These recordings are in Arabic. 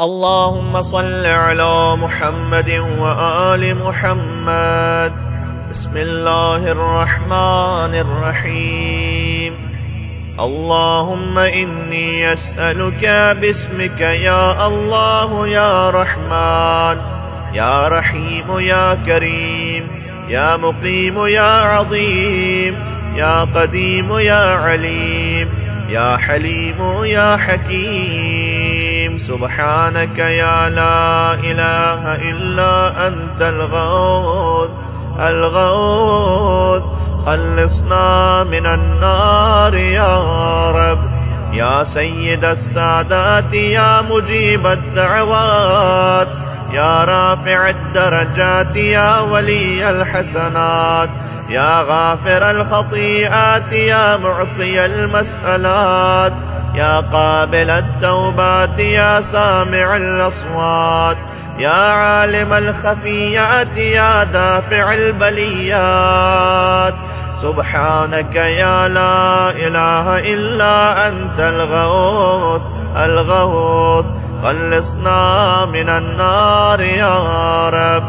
اللهم صل على محمد وآل محمد. بسم الله الرحمن الرحيم. اللهم إني أسألك باسمك يا الله يا رحمن يا رحيم يا كريم يا مقيم يا عظيم يا قديم يا عليم يا حليم يا حكيم. سبحانك يا لا إله إلا أنت الغوث خلصنا من النار يا رب. يا سيد السادات يا مجيب الدعوات يا رافع الدرجات يا ولي الحسنات يا غافر الخطيئات يا معطي المسألات يا قابل التوبات يا سامع الأصوات يا عالم الخفيات يا دافع البليات. سبحانك يا لا إله إلا أنت الغوث خلصنا من النار يا رب.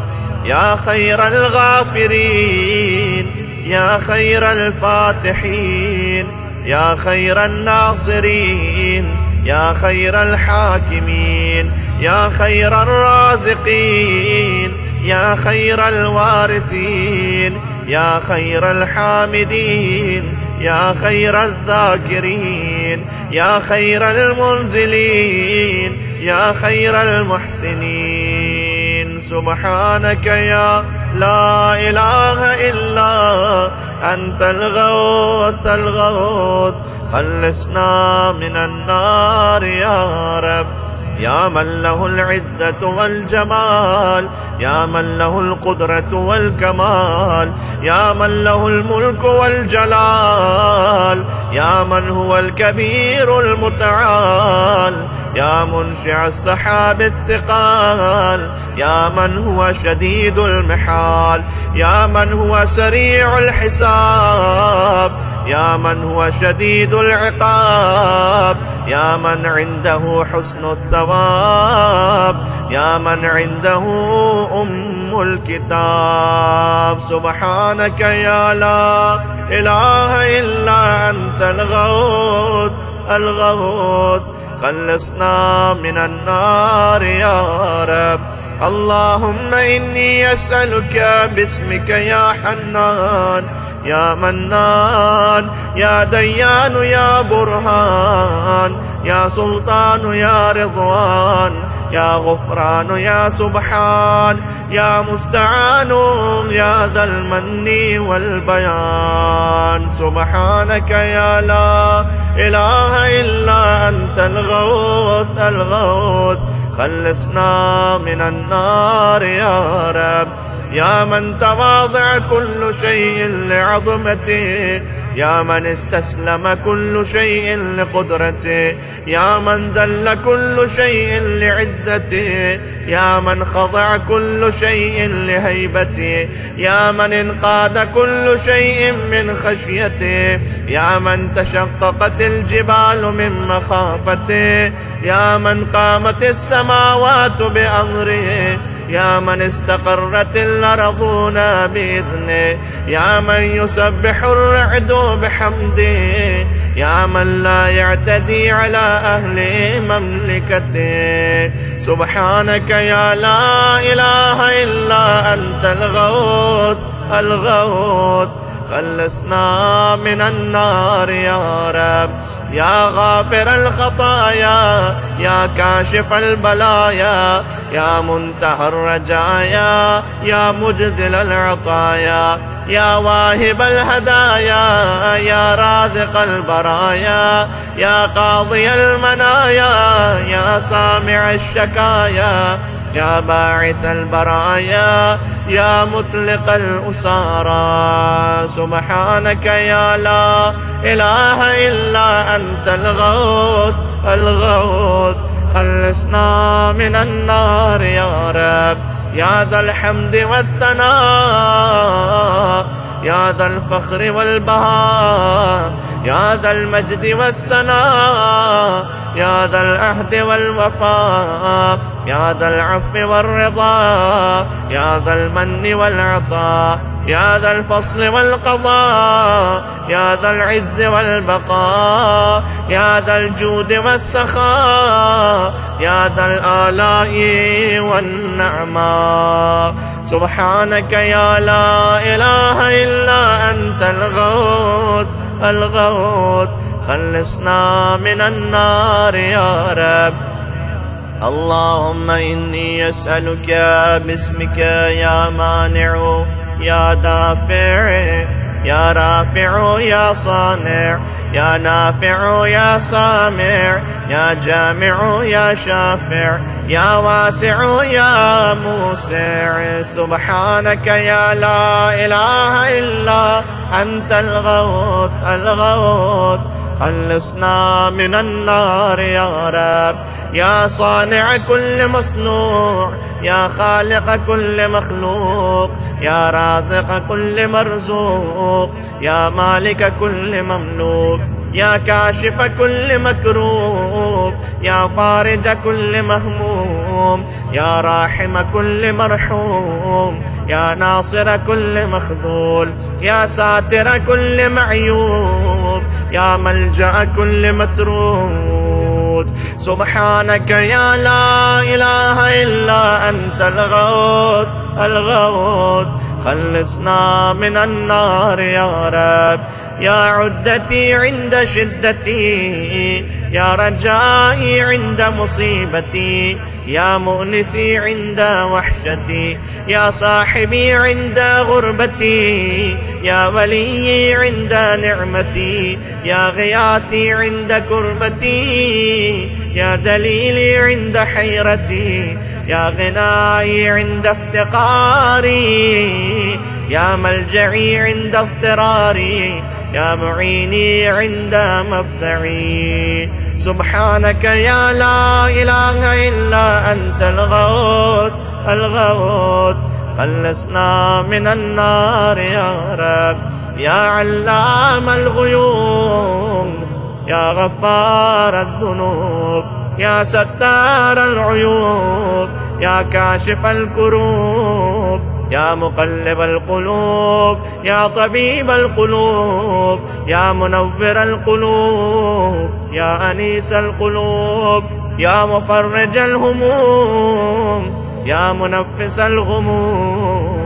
يا خير الغافرين يا خير الفاتحين يا خير الناصرين يا خير الحاكمين يا خير الرازقين يا خير الوارثين يا خير الحامدين يا خير الذاكرين يا خير المنزلين يا خير المحسنين. سبحانك يا لا إله إلا أنت الغوث خلصنا من النار يا رب. يا من له العزة والجمال يا من له القدرة والكمال يا من له الملك والجلال يا من هو الكبير المتعال يا منشع السحاب الثقال يا من هو شديد المحال يا من هو سريع الحساب يا من هو شديد العقاب يا من عنده حسن الثواب يا من عنده الكتاب. سبحانك يا لا إله إلا أنت الغوث خلصنا من النار يا رب. اللهم إني أسألك باسمك يا حنان يا منان يا ديان يا برهان يا سلطان يا رضوان يا غفران يا سبحان يا مستعان يا ذا المن والبيان. سبحانك يا لا إله إلا أنت الغوث خلصنا من النار يا رب. يا من تواضع كل شيء لعظمته يا من استسلم كل شيء لقدرته يا من ذل كل شيء لعزته يا من خضع كل شيء لهيبته يا من انقاد كل شيء من خشيته يا من تشققت الجبال من مخافته يا من قامت السماوات بأمره يا من استقرت الأرضون بإذنه يا من يسبح الرعد بحمده يا من لا يعتدي على أهل مملكته. سبحانك يا لا إله إلا أنت الغوث خلصنا من النار يا رب. يا غافر الخطايا يا كاشف البلايا يا منتهى الرجايا يا مجدل العطايا يا واهب الهدايا يا رازق البرايا يا قاضي المنايا يا سامع الشكايا يا باعث البرايا يا مطلق الأسارى. سبحانك يا لا إله إلا أنت الغوث خلصنا من النار يا رب. يا ذا الحمد والثناء يا ذا الفخر والبهاء يا ذا المجد والثناء يا ذا العهد والوفاء يا ذا العفو والرضا يا ذا المن والعطاء يا ذا الفصل والقضاء يا ذا العز والبقاء يا ذا الجود والسخاء يا ذا الآلاء والنعماء. سبحانك يا لا إله إلا أنت الغوث الغوث، خلصنا من النار يا رب. اللهم إني أسألك باسمك يا مانع يا دافع يا رافع يا صانع يا نافع يا سامع يا جامع يا شافع يا واسع يا موسع. سبحانك يا لا إله إلا أنت الغوث الغوث، خلصنا من النار يا رب. يا صانع كل مصنوع يا خالق كل مخلوق يا رازق كل مرزوق يا مالك كل مملوك يا كاشف كل مكروب يا فارج كل مهموم يا راحم كل مرحوم يا ناصر كل مخذول يا ساتر كل معيوب يا ملجأ كل متروك. سبحانك يا لا إله إلا أنت الغوث الغوث، خلصنا من النار يا رب. يا عدتي عند شدتي يا رجائي عند مصيبتي يا مؤنسي عند وحشتي يا صاحبي عند غربتي يا وليي عند نعمتي يا غياثي عند كربتي يا دليلي عند حيرتي يا غناي عند افتقاري يا ملجعي عند اضطراري يا معيني عند مفزعي. سبحانك يا لا إله إلا أنت الغوث الغوث، خلصنا من النار يا رب. يا علام الغيوب يا غفار الذنوب يا ستار العيوب يا كاشف الكروب يا مقلب القلوب يا طبيب القلوب يا منور القلوب يا أنيس القلوب يا مفرج الهموم يا منفس الغموم.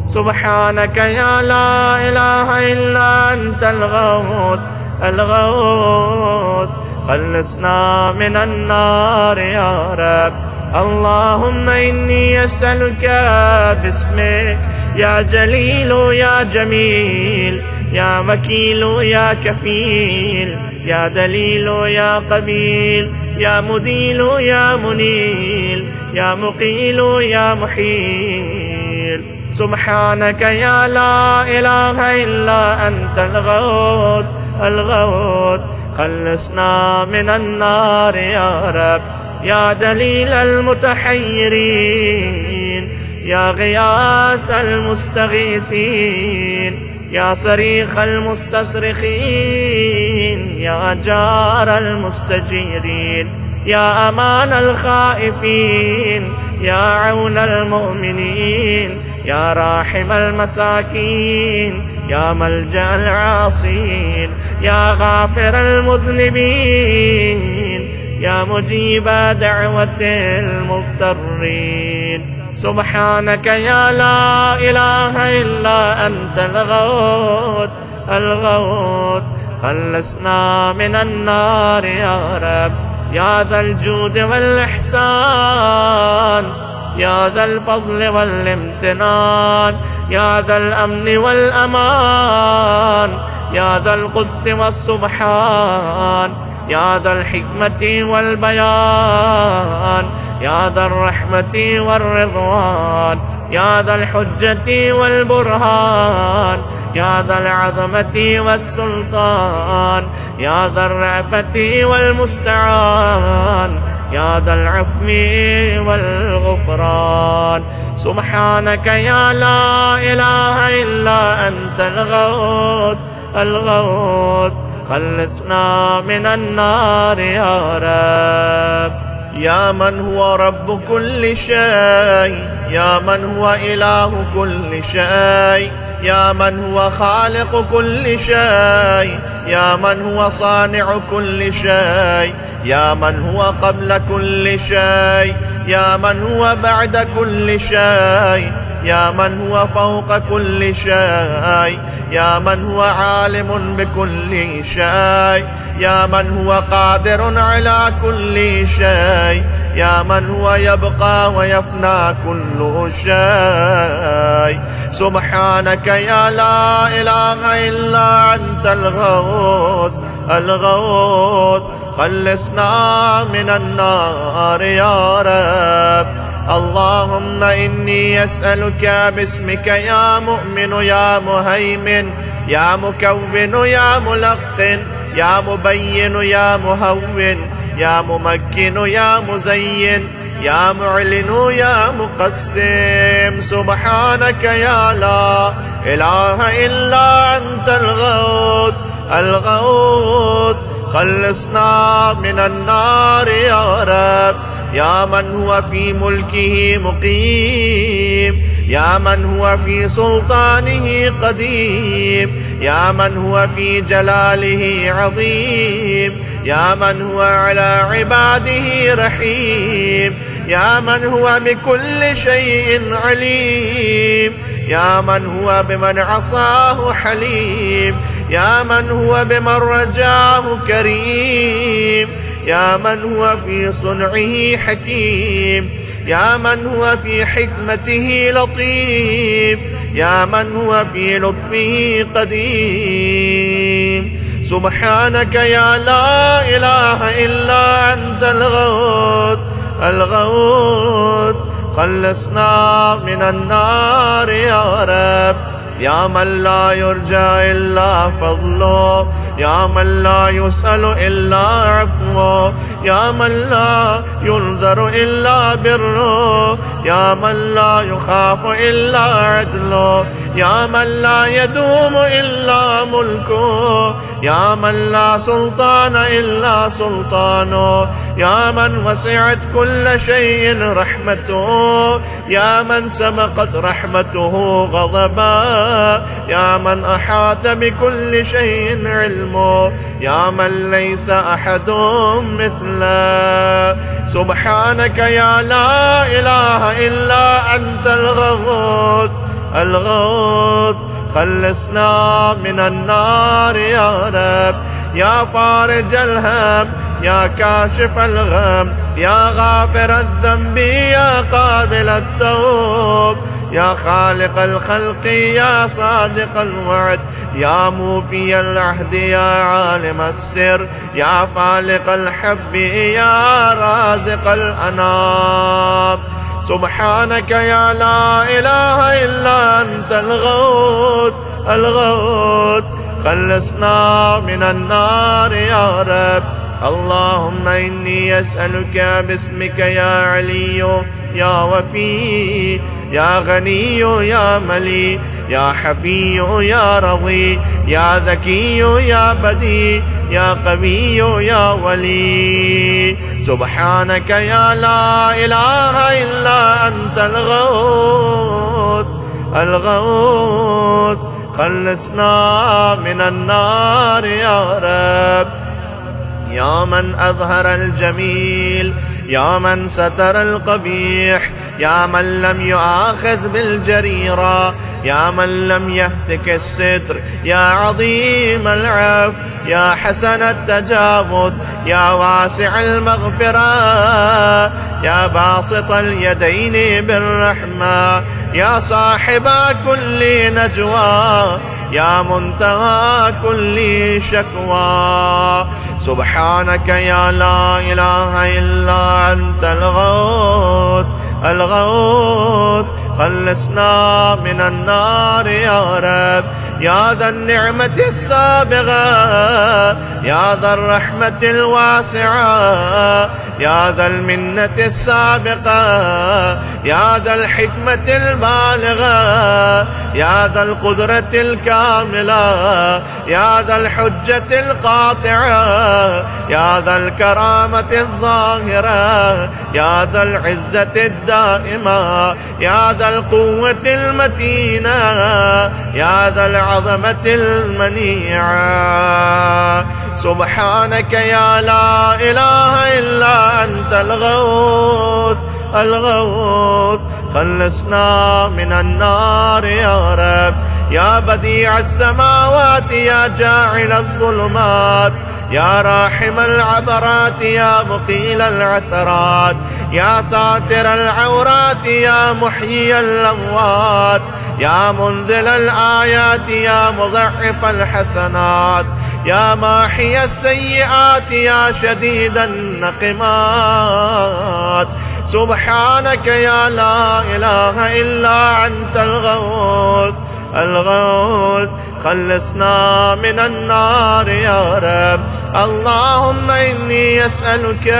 سبحانك يا لا إله إلا أنت الغوث الغوث، خلصنا من النار يا رب. اللهم إني أسألك باسمك يا جليل يا جميل يا وكيل يا كفيل يا دليل يا قبيل يا مديل يا منيل يا مقيل يا محيل. سبحانك يا لا إله إلا أنت الغوث الغوث، خلصنا من النار يا رب. يا دليل المتحيرين يا غياث المستغيثين يا صريخ المستصرخين يا جار المستجيرين يا أمان الخائفين يا عون المؤمنين يا راحم المساكين يا ملجأ العاصين يا غافر المذنبين يا مجيب دعوة المضطرين. سبحانك يا لا إله إلا أنت الغوث الغوث، خلصنا من النار يا رب. يا ذا الجود والإحسان يا ذا الفضل والامتنان يا ذا الأمن والأمان يا ذا القدس والسبحان يا ذا الحكمة والبيان يا ذا الرحمة والرضوان يا ذا الحجة والبرهان يا ذا العظمة والسلطان يا ذا الرأفة والمستعان يا ذا العفو والغفران. سبحانك يا لا إله إلا أنت الغوث الغوث خلصنا من النار يا رب. يا من هو رب كل شيء، يا من هو إله كل شيء، يا من هو خالق كل شيء، يا من هو صانع كل شيء، يا من هو قبل كل شيء، يا من هو بعد كل شيء، يا من هو فوق كل شيء، يا من هو عالم بكل شيء، يا من هو قادر على كل شيء، يا من هو يبقى ويفنى كل شيء. سبحانك يا لا إله إلا أنت الغوث الغوث خلصنا من النار يا رب. اللهم إني أسألك باسمك يا مؤمن يا مهيمن يا مكون يا ملقن يا مبين يا مهون يا ممكن يا مزين يا معلن يا مقسم. سبحانك يا لا إله إلا أنت الغوث الغوث خلصنا من النار يا رب. يا من هو في ملكه مقيم، يا من هو في سلطانه قديم، يا من هو في جلاله عظيم، يا من هو على عباده رحيم، يا من هو بكل شيء عليم، يا من هو بمن عصاه حليم، يا من هو بمن رجاه كريم، يا من هو في صنعه حكيم، يا من هو في حكمته لطيف، يا من هو في لطفه قديم. سبحانك يا لا إله إلا أنت الغوث الغوث خلصنا من النار يا رب. يا من لا يرجى إلا فضله، يا من لا يسأل إلا عفوه، يا من لا ينذر إلا بره، يا من لا يخاف إلا عدله، يا من لا يدوم إلا ملكه، يا من لا سلطان إلا سلطانه، يا من وسعت كل شيء رحمته، يا من سبقت رحمته غضبا، يا من أحاط بكل شيء علمه، يا من ليس أحد مثله. سبحانك يا لا إله إلا أنت الغوث الغوث خلصنا من النار يا رب. يا فارج الهم، يا كاشف الغم، يا غافر الذنب، يا قابل التوب، يا خالق الخلق، يا صادق الوعد، يا موفي العهد، يا عالم السر، يا فالق الحب، يا رازق الأنام. سبحانك يا لا إله إلا أنت الغوث الغوث خلصنا من النار يا رب. اللهم إني أسألك باسمك يا علي يا وفي يا غني يا ملي يا حفي يا رضي يا ذكي يا بدي يا قوي يا ولي. سبحانك يا لا إله إلا أنت الغوث الغوث خلصنا من النار يا رب. يا من أظهر الجميل، يا من ستر القبيح، يا من لم يؤاخذ بالجريرة، يا من لم يهتك الستر، يا عظيم العفو، يا حسن التجاوز، يا واسع المغفرة، يا باسط اليدين بالرحمة، يا صاحب كل نجوى، يا منتهى كل شكوى. سبحانك يا لا إله إلا أنت الغوث الغوث خلصنا من النار يا رب. يا ذا النعمة السابغة، يا ذا الرحمة الواسعة، يا ذا المنة السابقة، يا ذا الحكمة البالغة، يا ذا القدرة الكاملة، يا ذا الحجة القاطعة، يا ذا الكرامة الظاهرة، يا ذا العزة الدائمة، يا ذا القوة المتينة، يا ذا العظمة المنيعة. سبحانك يا لا إله إلا أنت الغوث الغوث، خلصنا من النار يا رب. يا بديع السماوات، يا جاعل الظلمات، يا راحم العبرات، يا مقيل العثرات، يا ساتر العورات، يا محيي الأموات، يا منزل الآيات، يا مضعف الحسنات، يا ماحي السيئات، يا شديد النقمات. سبحانك يا لا إله إلا أنت الغوث الغوث، خلصنا من النار يا رب. اللهم إني أسألك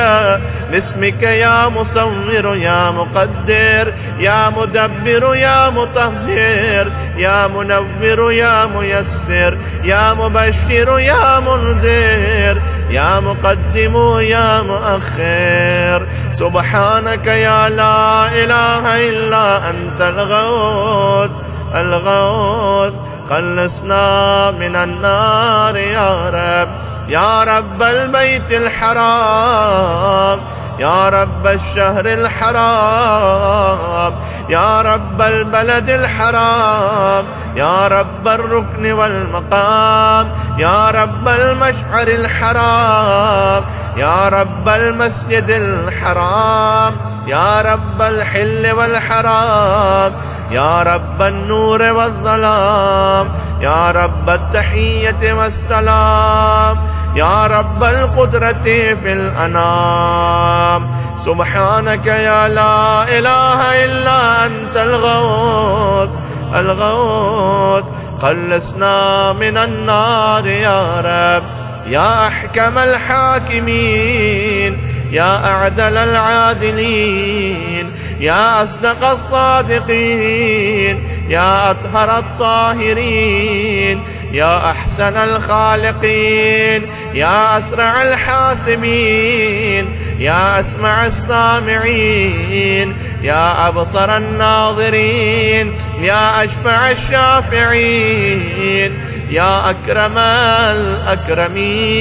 باسمك يا مصور، يا مقدر، يا مدبر، يا مطهر، يا منور، يا ميسر، يا مبشر، يا منذر، يا مقدم، يا مؤخر. سبحانك يا لا إله إلا أنت الغوث الغوث، خلصنا من النار يا رب. يا رب البيت الحرام، يا رب الشهر الحرام، يا رب البلد الحرام، يا رب الركن والمقام، يا رب المشعر الحرام، يا رب المسجد الحرام، يا رب الحل والحرام، يا رب النور والظلام، يا رب التحية والسلام، يا رب القدرة في الأنام. سبحانك يا لا إله إلا أنت الغوث الغوث، خلصنا من النار يا رب. يا أحكم الحاكمين، يا أعدل العادلين، يا أصدق الصادقين، يا أطهر الطاهرين، يا أحسن الخالقين، يا أسرع الحاسبين، يا أسمع السامعين، يا أبصر الناظرين، يا أشفع الشافعين، يا أكرم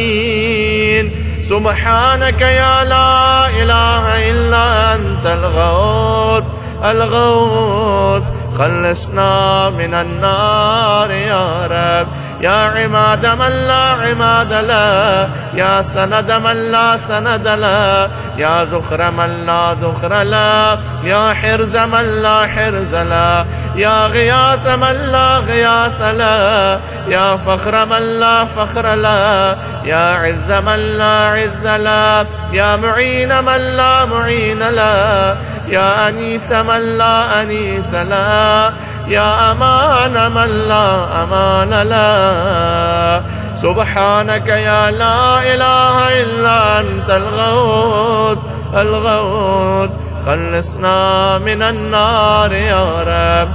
الأكرمين. سبحانك يا لا إله إلا أنت الغوث الغوث، خلصنا من النار يا رب. يا عماد من لا عماد له، يا سند من لا سند له، يا ذخر من لا ذخر له، يا حرز من لا حرز له، يا غياث من لا غياث له، يا فخر من لا فخر له، يا عز من لا عز له، يا معين من لا معين له، يا أنيس من لا أنيس له، يا أمان من لا أمان له. سبحانك يا لا إله إلا أنت الغوث الغوث، خلصنا من النار يا رب.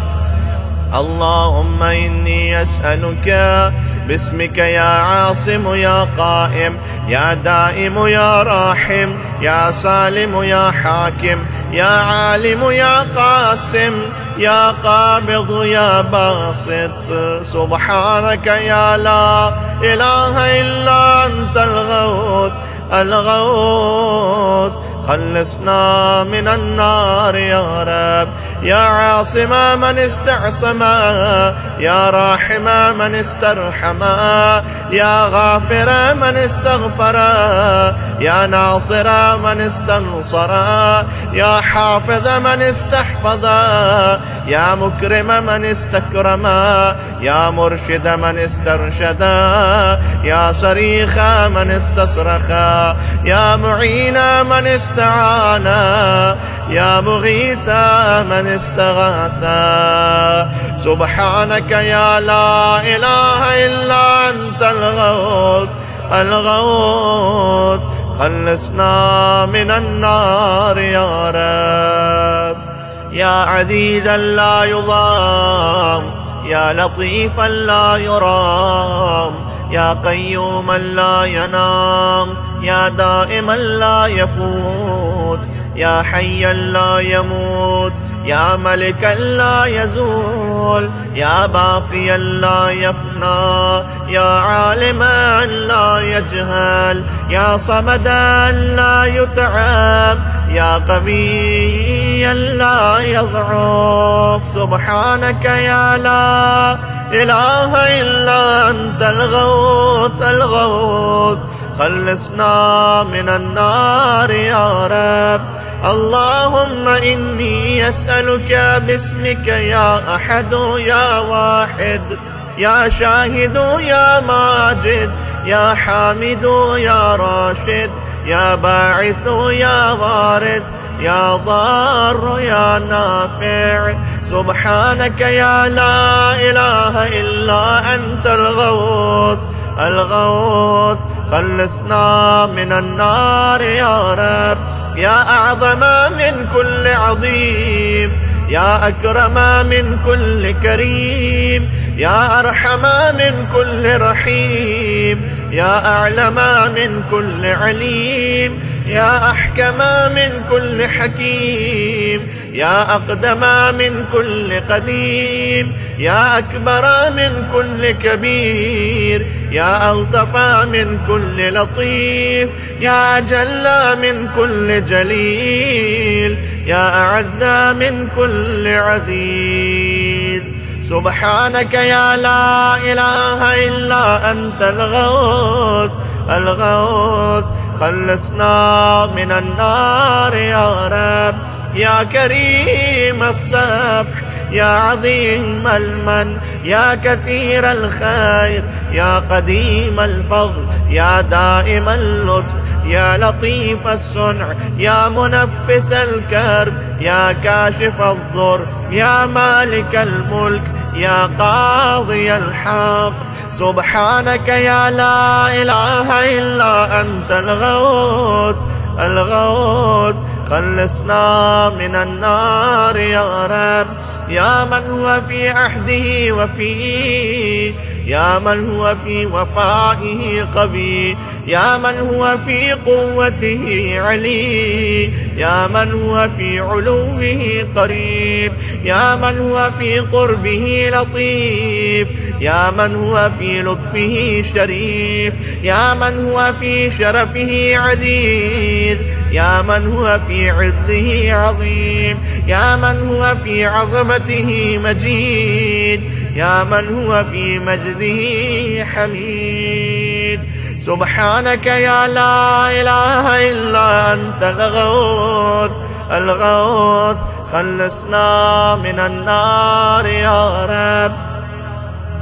اللهم إني أسألك باسمك يا عاصم، يا قائم، يا دائم، يا راحم، يا سالم، يا حاكم، يا عالم، يا قاسم، يا قابض، يا باسط. سبحانك يا لا إله إلا أنت الغوث الغوث، خلصنا من النار يا رب. يا عاصم من استعصم، يا راحم من استرحم، يا غافر من استغفر، يا ناصر من استنصر، يا حافظ من استحفظ، يا مكرم من استكرم، يا مرشد من استرشد، يا صريخ من استصرخ، يا معين من استعان، يا مغيث من استغاث. سبحانك يا لا إله إلا أنت الغوث الغوث، خلصنا من النار يا رب. يا عزيزا لا يضام، يا لطيفا لا يرام، يا قيوما لا ينام، يا دائما لا يفوت، يا حيا لا يموت، يا ملكا لا يزول، يا باقيا لا يفنى، يا عالما لا يجهل، يا صمدا لا يتعب، يا قويا لا يضعف. سبحانك يا لا إله إلا أنت الغوث الغوث، خلصنا من النار يا رب. اللهم إني أسألك باسمك يا أحد يا واحد، يا شاهد يا ماجد، يا حامد يا راشد، يا باعث يا وارث، يا ضار يا نافع. سبحانك يا لا إله إلا أنت الغوث الغوث، خلصنا من النار يا رب. يا أعظم من كل عظيم، يا أكرم من كل كريم، يا أرحم من كل رحيم، يا أعلم من كل عليم، يا أحكم من كل حكيم، يا أقدم من كل قديم، يا أكبر من كل كبير، يا ألطف من كل لطيف، يا أجل من كل جليل، يا أعز من كل عزيز. سبحانك يا لا إله إلا أنت الغوث الغوث، خلصنا من النار يا رب. يا كريم الصفح، يا عظيم المن، يا كثير الخير، يا قديم الفضل، يا دائم اللطف، يا لطيف الصنع، يا منفس الكرب، يا كاشف الضر، يا مالك الملك، يا قاضي الحق. سبحانك يا لا إله إلا أنت الغوث الغوث، خلصنا من النار يا رب. يا من هو في عهده وفيه، يا من هو في وفائه قوي، يا من هو في قوته علي، يا من هو في علوه قريب، يا من هو في قربه لطيف، يا من هو في لطفه شريف، يا من هو في شرفه عزيز، يا من هو في عزه عظيم، يا من هو في عظمته مجيد، يا من هو في مجده حميد. سبحانك يا لا إله إلا أنت الغوث الغوث، خلصنا من النار يا رب.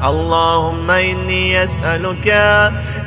اللهم إني أسألك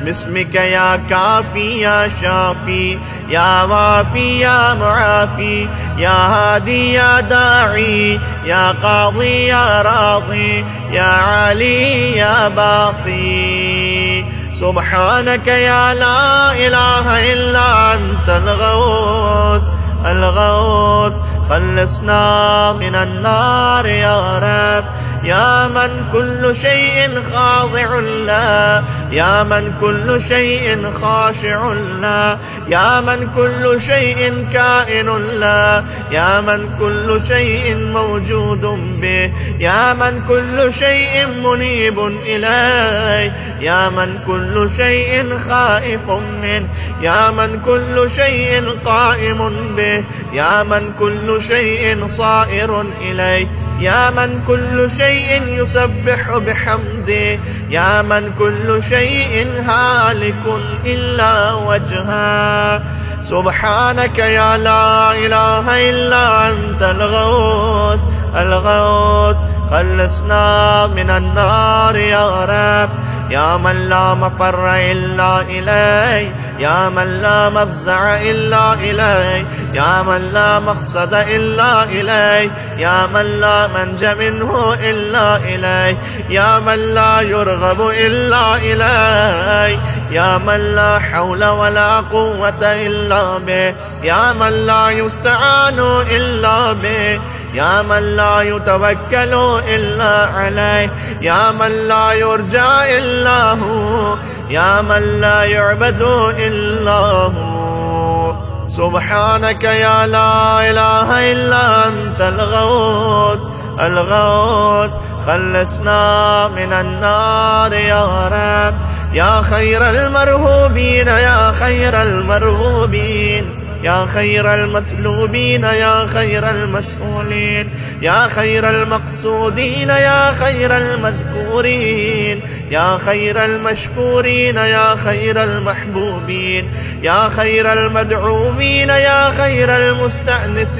باسمك يا كافي يا شافي، يا وافي يا معافي، يا هادي يا داعي، يا قاضي يا راضي، يا عالي يا باقي. سبحانك يا لا إله إلا أنت الغوث الغوث، خلصنا من النار يا رب. يا من كل شيء خاضع له، يا من كل شيء خاشع له، يا من كل شيء كائن له، يا من كل شيء موجود به، يا من كل شيء منيب إليه، يا من كل شيء خائف منه، يا من كل شيء قائم به، يا من كل شيء صائر إليه، يا من كل شيء يسبح بحمده، يا من كل شيء هالك إلا وجهه. سبحانك يا لا إله إلا أنت الغوث الغوث، خلصنا من النار يا رب. يا من لا مفر إلا إليه، يا من لا مفزع إلا إليه، يا من لا مقصد إلا إليه، يا من لا منج منه إلا إليه، يا من لا يرغب إلا إليه، يا من لا حول ولا قوة إلا به، يا من لا يستعان إلا به، يا من لا يتوكل إلا عليه، يا من لا يرجى إلا هو، يا من لا يعبد إلا هو. سبحانك يا لا إله إلا أنت الغوث الغوث، خلصنا من النار يا رب. يا خير المرهوبين يا خير المرغوبين، يا خير المطلوبين يا خير المسؤولين، يا خير المقصودين يا خير المذكورين، يا خير المشكورين يا خير المحبوبين، يا خير المدعوين يا خير المستأنسين.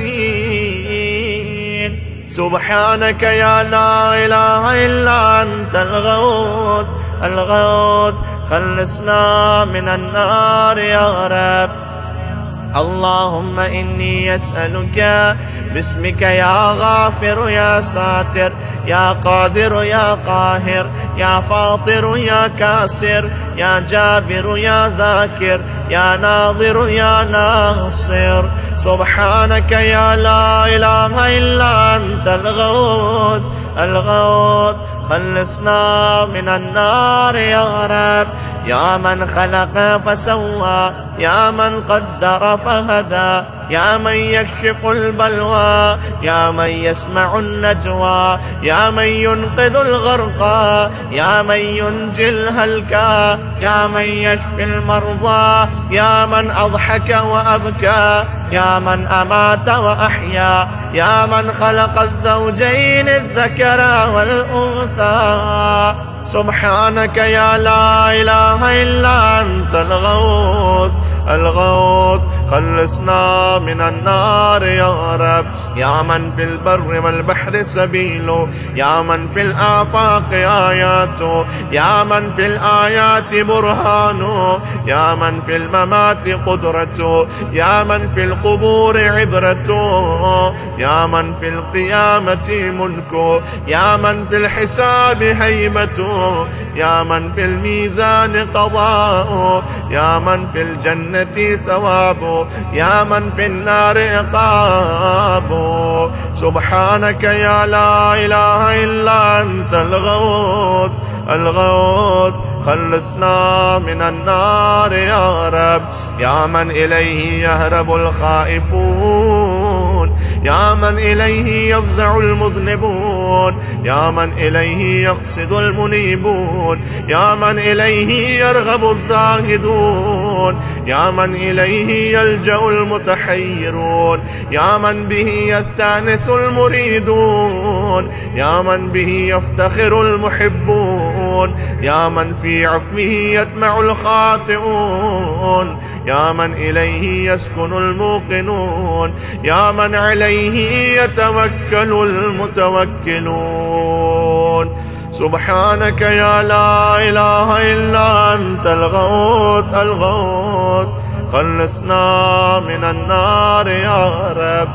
سبحانك يا لا إله إلا أنت الغوث الغوث، خلصنا من النار يا رب. اللهم إني أسألك باسمك يا غافر يا ساتر، يا قادر يا قاهر، يا فاطر يا كاسر، يا جابر يا ذاكر، يا ناظر يا ناصر. سبحانك يا لا إله إلا أنت الغوث الغوث، خلصنا من النار يا رب. يا من خلق فسوى، يا من قدر فهدى، يا من يكشف البلوى، يا من يسمع النجوى، يا من ينقذ الغرقى، يا من ينجي الهلكى، يا من يشفي المرضى، يا من أضحك وأبكى، يا من أمات وأحيا، يا من خلق الزوجين الذكر والأنثى. سبحانك يا لا إله إلا أنت الغوث الغوث، خلصنا من النار يا رب. يا من في البر والبحر سبيل، يا من في الآفاق آيات، يا من في الآيات برهان، يا من في الممات قدرة، يا من في القبور عبرة، يا من في القيامة ملك، يا من في الحساب هيبة، يا من في الميزان قضاء، يا من في الجنة ثواب، يا من في النار عقاب. سبحانك يا لا إله إلا أنت الغوث الغوث، خلصنا من النار يا رب. يا من إليه يهرب الخائفون، يا من إليه يفزع المذنبون، يا من إليه يقصد المنيبون، يا من إليه يرغب الزاهدون، يا من إليه يلجأ المتحيرون، يا من به يستأنس المريدون، يا من به يفتخر المحبون، يا من في عفوه يطمع الخاطئون، يا من إليه يسكن الموقنون، يا من عليه يتوكل المتوكلون. سبحانك يا لا إله إلا أنت الغوث الغوث، خلصنا من النار يا رب.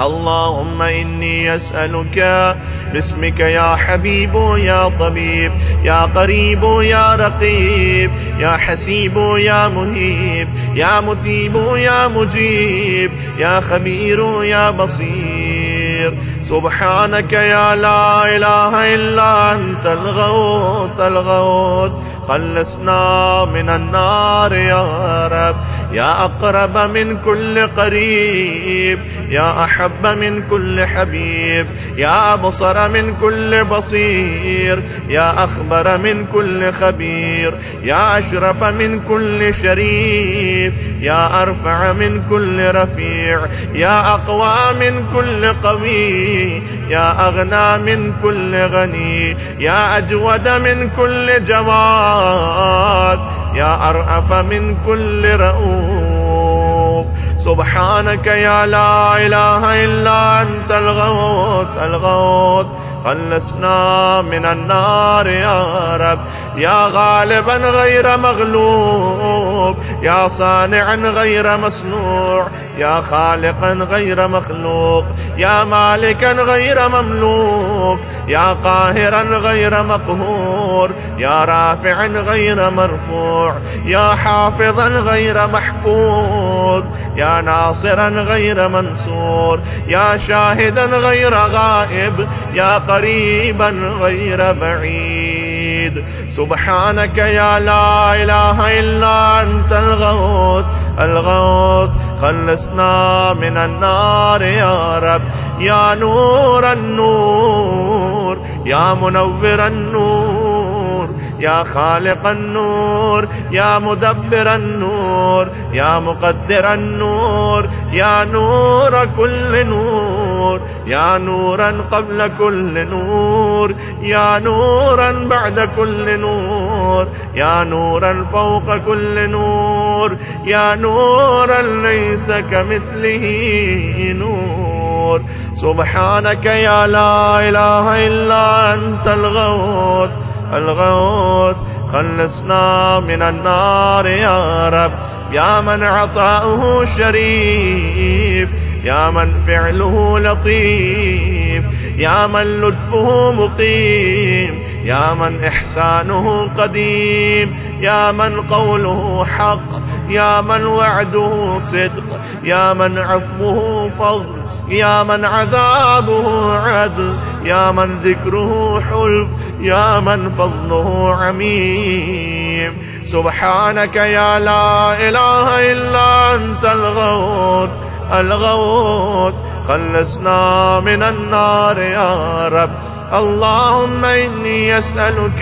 اللهم إني أسألك باسمك يا حبيب يا طبيب، يا قريب يا رقيب، يا حسيب يا مهيب، يا مثيب يا مجيب، يا خبير يا بصير. سبحانك يا لا إله إلا أنت الغوث الغوث، خلصنا من النار يا رب. يا أقرب من كل قريب، يا أحب من كل حبيب، يا أبصر من كل بصير، يا أخبر من كل خبير، يا أشرف من كل شريف، يا أرفع من كل رفيع، يا أقوى من كل قوي، يا أغنى من كل غني، يا أجود من كل جواد، يا أرأف من كل رؤوف. سبحانك يا لا إله إلا أنت الغوث الغوث، خلصنا من النار يا رب. يا غالبا غير مغلوب، يا صانعا غير مصنوع، يا خالقا غير مخلوق، يا مالكا غير مملوك، يا قاهرا غير مقهور، يا رافعا غير مرفوع، يا حافظا غير محفوظ، يا ناصرا غير منصور، يا شاهدا غير غائب، يا قريبا غير بعيد. سبحانك يا لا إله إلا أنت الغوث الغوث، خلصنا من النار يا رب. يا نور النور، يا منور النور، يا خالق النور، يا مدبر النور، يا مقدر النور، يا نور كل نور، يا نورا قبل كل نور، يا نورا بعد كل نور، يا نورا فوق كل نور، يا نورا ليس كمثله نور. سبحانك يا لا إله إلا أنت الغوث الغوث، خلصنا من النار يا رب. يا من عطاؤه شريف، يا من فعله لطيف، يا من لطفه مقيم، يا من إحسانه قديم، يا من قوله حق، يا من وعده صدق، يا من عفوه فضل، يا من عذابه عدل، يا من ذكره حلف، يا من فضله عميم. سبحانك يا لا إله إلا أنت الغوث الغوث، خلصنا من النار يا رب. اللهم إني أسألك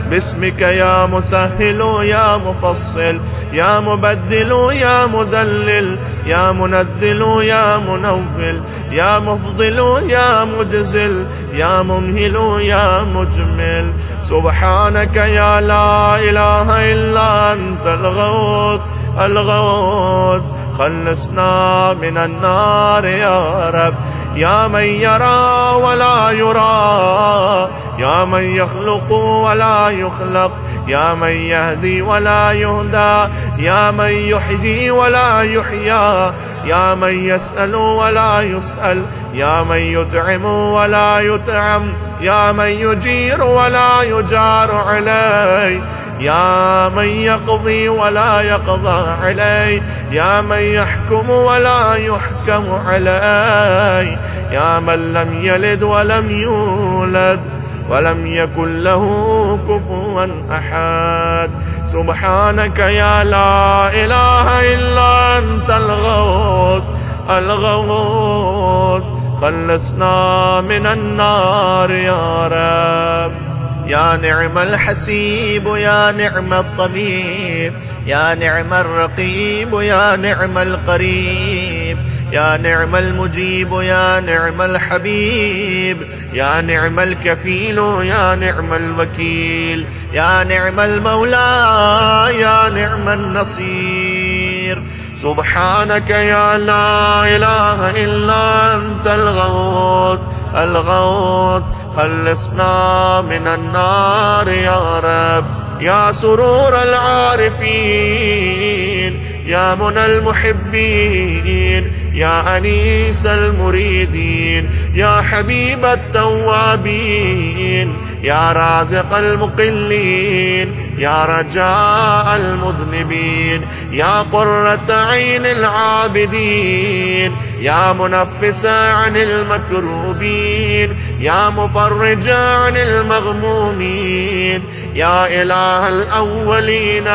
باسمك يا مسهل يا مفصل، يا مبدل يا مذلل، يا منذل يا منول، يا مفضل يا مجزل، يا ممهل يا مجمل. سبحانك يا لا إله إلا أنت الغوث الغوث، خلصنا من النار يا رب. يا من يرى ولا يرى، يا من يخلق ولا يخلق، يا من يهدي ولا يهدى، يا من يحيي ولا يحيى، يا من يسأل ولا يسأل، يا من يطعم ولا يطعم، يا من يجير ولا يجار عليه، يا من يقضي ولا يقضى عليه، يا من يحكم ولا يحكم عليه، يا من لم يلد ولم يولد ولم يكن له كفوا أحد. سبحانك يا لا إله إلا أنت الغوث الغوث، خلصنا من النار يا رب. يا نعم الحسيب، يا نعم الطبيب، يا نعم الرقيب، يا نعم القريب، يا نعم المجيب، يا نعم الحبيب، يا نعم الكفيل، يا نعم الوكيل، يا نعم المولى، يا نعم النصير. سبحانك يا لا إله إلا أنت الغوث الغوث، خلصنا من النار يا رب. يا سرور العارفين، يا منى المحبين، يا أنيس المريدين، يا حبيب التوابين، يا رازق المقلين، يا رجاء المذنبين، يا قرة عين العابدين، يا منفس عن المكروبين، يا مفرج عن المغمومين، يا إله الأولين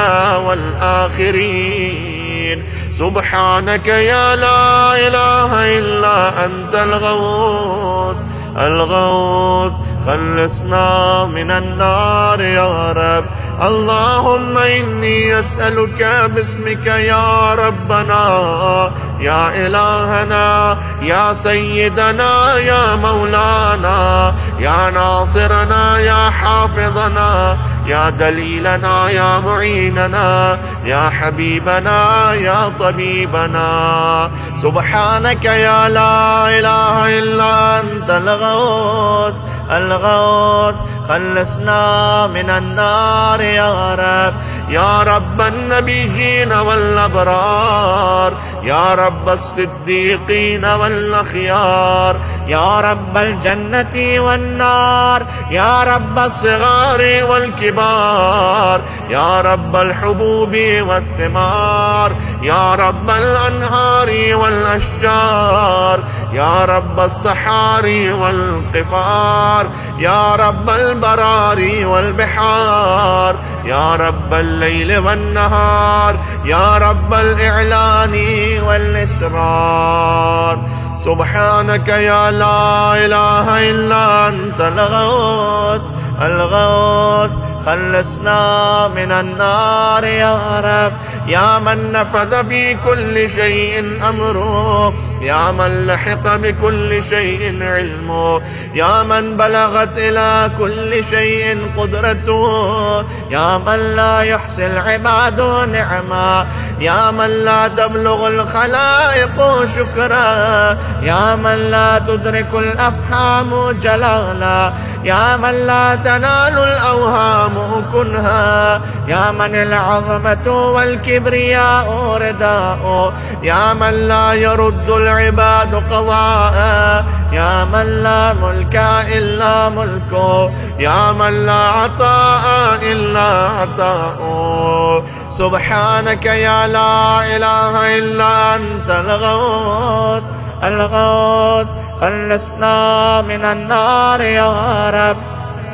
والآخرين. سبحانك يا لا إله إلا أنت الغوث الغوث، خلصنا من النار يا رب. اللهم إني أسألك باسمك يا ربنا، يا إلهنا، يا سيدنا، يا مولانا، يا ناصرنا، يا حافظنا، يا دليلنا، يا معيننا، يا حبيبنا، يا طبيبنا. سبحانك يا لا إله إلا أنت الغوث الغوث، خلصنا من النار يا رب. يا رب النبيين والأبرار، يا رب الصديقين والأخيار، يا رب الجنة والنار، يا رب الصغار والكبار، يا رب الحبوب والثمار، يا رب الأنهار والأشجار، يا رب الصحاري والقفار، يا رب البراري والبحار، يا رب الليل والنهار، يا رب الإعلان والإسرار. سبحانك يا لا إله إلا أنت الغوث الغوث. خلصنا من النار يا رب. يا من نفذ في كل شيء أمره، يا من لحق بكل شيء علمه، يا من بلغت إلى كل شيء قدرته، يا من لا يحصي العباد نعما، يا من لا تبلغ الخلائق شكرا، يا من لا تدرك الأفهام جلالا، يا من لا تنال الأوهام كنها، يا من العظمة والكبرياء رداء، يا من لا يرد العباد قضاء، يا من لا ملك إلا ملكه، يا من لا عطاء إلا عطاء. سبحانك يا لا إله إلا أنت الغوث الغوث. خلصنا من النار يا رب.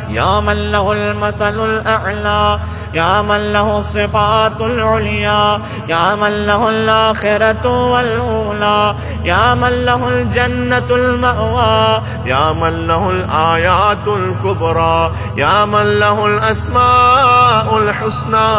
يا من له المثل الأعلى، يا من له الصفات العليا، يا من له الآخرة والأولى، يا من له الجنة المأوى، يا من له الآيات الكبرى، يا من له الأسماء الحسنى،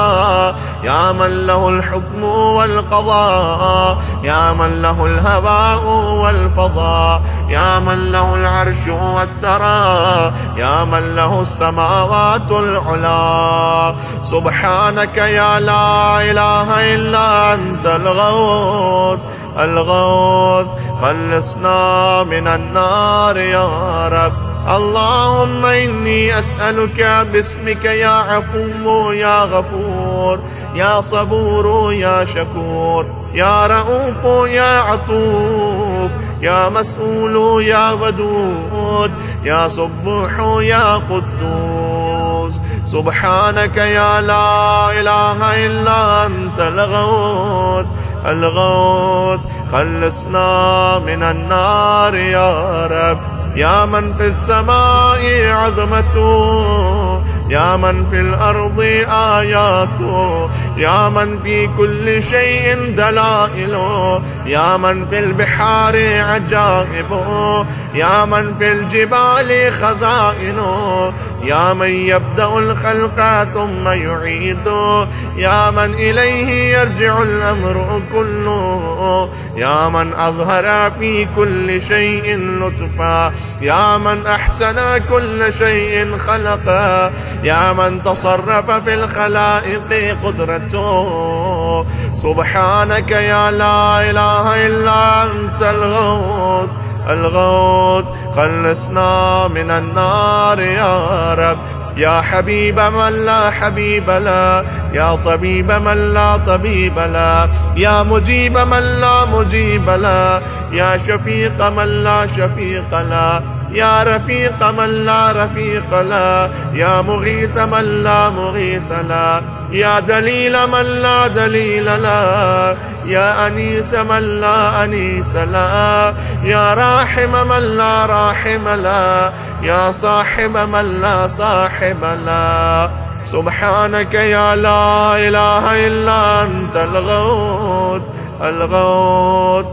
يا من له الحكم والقضاء، يا من له الهواء والفضاء، يا من له العرش والثرى، يا من له السماوات العلى. سبحانك يا لا إله إلا أنت الغوث الغوث. خلصنا من النار يا رب. اللهم إني أسألك باسمك يا عفو يا غفور، يا صبور يا شكور، يا رؤوف يا عطوف، يا مسؤول يا ودود، يا صبوح يا قدوس. سبحانك يا لا إله إلا أنت الغوث الغوث. خلصنا من النار يا رب. يا من في السماء عظمته، يا من في الأرض آياته، يا من في كل شيء دلائله، يا من في البحار عجائبه، يا من في الجبال خزائنه، يا من يبدأ الخلق ثم يعيده، يا من إليه يرجع الأمر كله، يا من أظهر في كل شيء لطفا، يا من أحسن كل شيء خلقا، يا من تصرف في الخلائق قدرته. سبحانك يا لا إله إلا أنت الغوث الغوث. خلصنا من النار يا رب. يا حبيب من لا حبيب له، يا طبيب من لا طبيب له، يا مجيب من لا مجيب له، يا شفيق من لا شفيق له، يا رفيق من لا رفيق له، يا مغيث من لا مغيث له، يا دليل من لا دليل له، يا أنيس من لا أنيس له، يا راحم من لا راحم له، يا صاحب من لا صاحب له. سبحانك يا لا إله إلا أنت الغوث الغوث.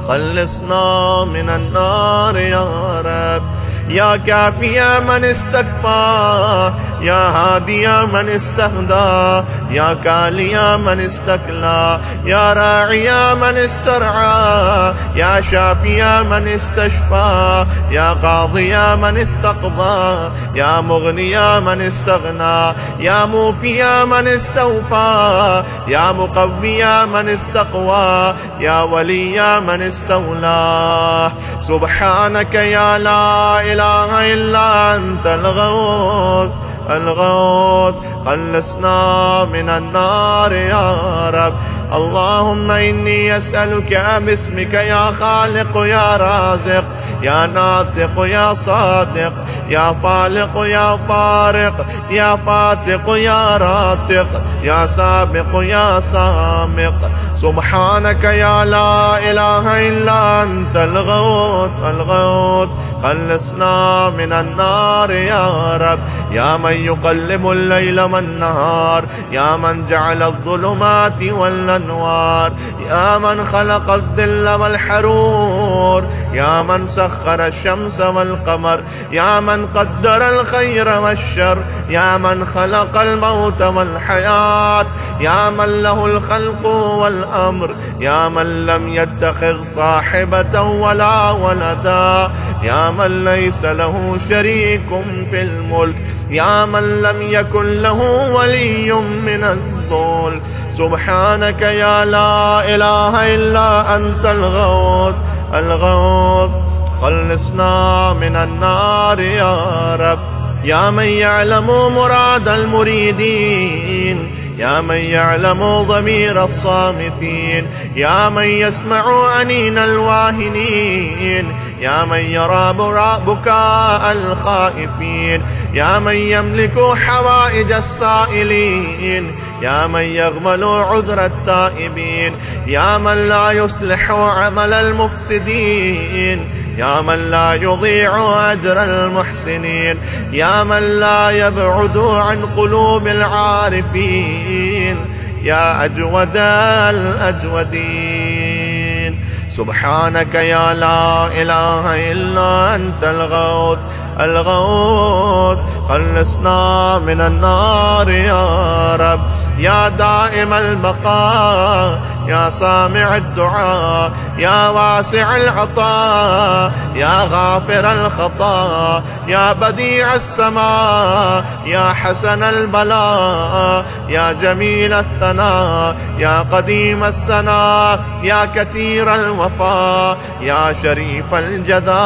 خلصنا من النار يا رب. يا كافي من استكفى، يا هادي يا من استهدى، يا كالي يا من استكلى، يا راعي يا من استرعى، يا شافي يا من استشفى، يا قاضي يا من استقضى، يا مغني يا من استغنى، يا موفي يا من استوفى، يا مقوي يا من استقوى، يا ولي يا من استولى. سبحانك يا لا إله إلا أنت الغوث الغوث، خلصنا من النار يا رب. اللهم إني أسألك باسمك يا خالق يا رازق يا ناطق يا صادق يا فالق يا فارق يا فاتق يا راتق يا سابق يا سامق. سبحانك يا لا إله إلا أنت الغوث الغوث، خلصنا من النار يا رب. يا من يقلب الليل والنهار، يا من جعل الظلمات والأنوار، يا من خلق الظل والحرور، يا من سخر الشمس والقمر، يا من قدر الخير والشر، يا من خلق الموت والحياة، يا من له الخلق والأمر، يا من لم يتخذ صاحبة ولا ولدا، يا من ليس له شريك في الملك، يا من لم يكن له ولي من الذل. سبحانك يا لا إله إلا أنت الغوث الغوث، خلصنا من النار يا رب. يا من يعلم مراد المريدين، يا من يعلم ضمير الصامتين، يا من يسمع أنين الواهنين، يا من يرى بكاء الخائفين، يا من يملك حوائج السائلين، يا من يغمل عذر التائبين، يا من لا يصلح عمل المفسدين، يا من لا يضيع أجر المحسنين، يا من لا يبعد عن قلوب العارفين، يا أجود الأجودين. سبحانك يا لا إله إلا أنت الغوث الغوث، خلصنا من النار يا رب. يا دائم البقاء، يا سامع الدعاء، يا واسع العطاء، يا غافر الخطا، يا بديع السماء، يا حسن البلاء، يا جميل الثناء، يا قديم السناء، يا كثير الوفاء، يا شريف الجزاء.